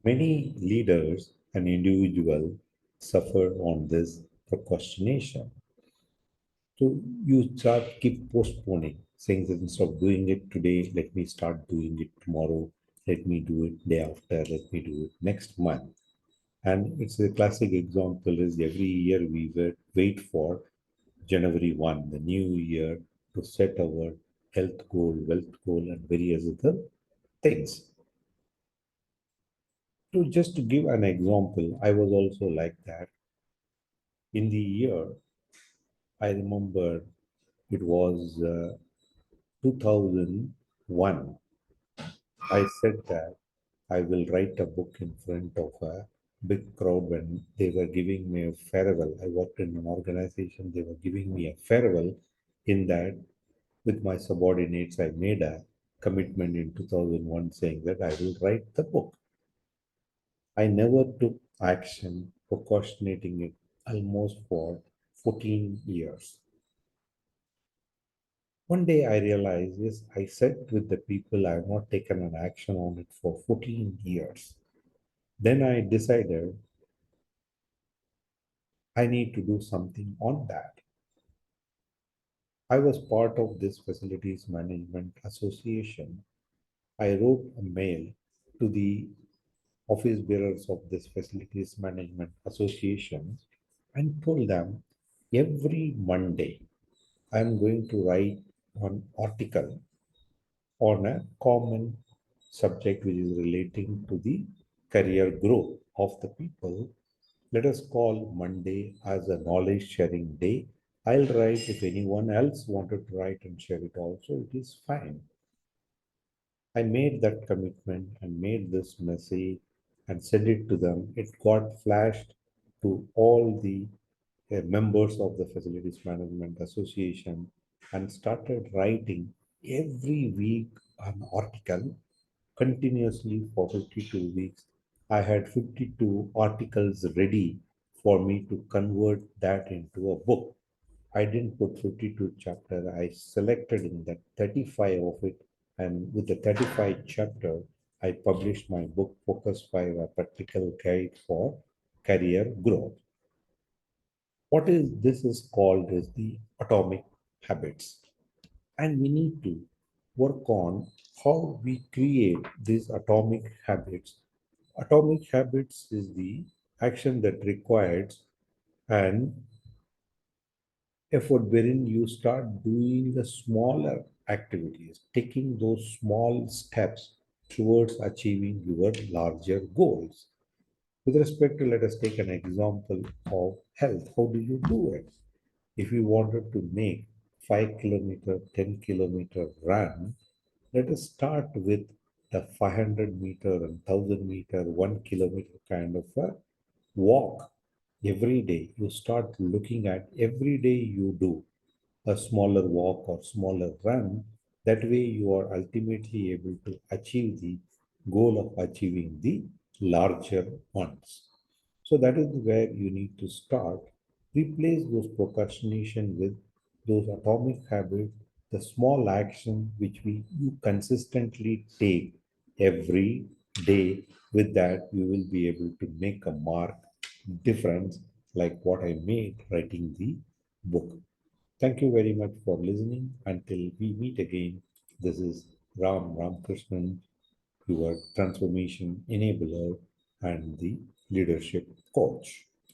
Many leaders and individuals suffer on this procrastination. So you start keep postponing, saying that instead of doing it today, let me start doing it tomorrow. Let me do it day after. Let me do it next month. And it's a classic example is every year we wait for January 1, the new year, to set our health goal, wealth goal, and various other things. To just to give an example, I was also like that. In the year, I remember it was 2001. I said that I will write a book in front of a big crowd when they were giving me a farewell. I worked in an organization, they were giving me a farewell. In that, with my subordinates, I made a commitment in 2001 saying that I will write the book. I never took action, procrastinating it almost for 14 years. One day I realized, yes, I said with the people I have not taken an action on it for 14 years. Then I decided I need to do something on that. I was part of this Facilities Management Association. I wrote a mail to the office bearers of this Facilities Management Association and told them every Monday I'm going to write an article on a common subject which is relating to the career growth of the people. Let us call Monday as a knowledge sharing day. I'll write if anyone else wanted to write and share it also, it is fine. I made that commitment and made this message and sent it to them. It got flashed to all the members of the Facilities Management Association and started writing every week an article continuously for 52 weeks. I had 52 articles ready for me to convert that into a book. I didn't put 52 chapter. I selected in that 35 of it, and with the 35 chapter, I published my book Focus 5, a practical guide for career growth. What is this is called is the atomic habits. And we need to work on how we create these atomic habits. Atomic habits is the action that requires an effort wherein you start doing the smaller activities, taking those small steps towards achieving your larger goals. With respect to, let us take an example of health. How do you do it? If you wanted to make 5 kilometer, 10 kilometer run, let us start with the 500 meter and 1000 meter, 1 kilometer kind of a walk every day. You start looking at every day you do a smaller walk or smaller run. That way, you are ultimately able to achieve the goal of achieving the larger ones. So, that is where you need to start. Replace those procrastination with those atomic habits, the small action which you consistently take every day. With that, you will be able to make a mark difference like what I made writing the book. Thank you very much for listening. Until we meet again, this is Ramkrishnan, your transformation enabler and the leadership coach.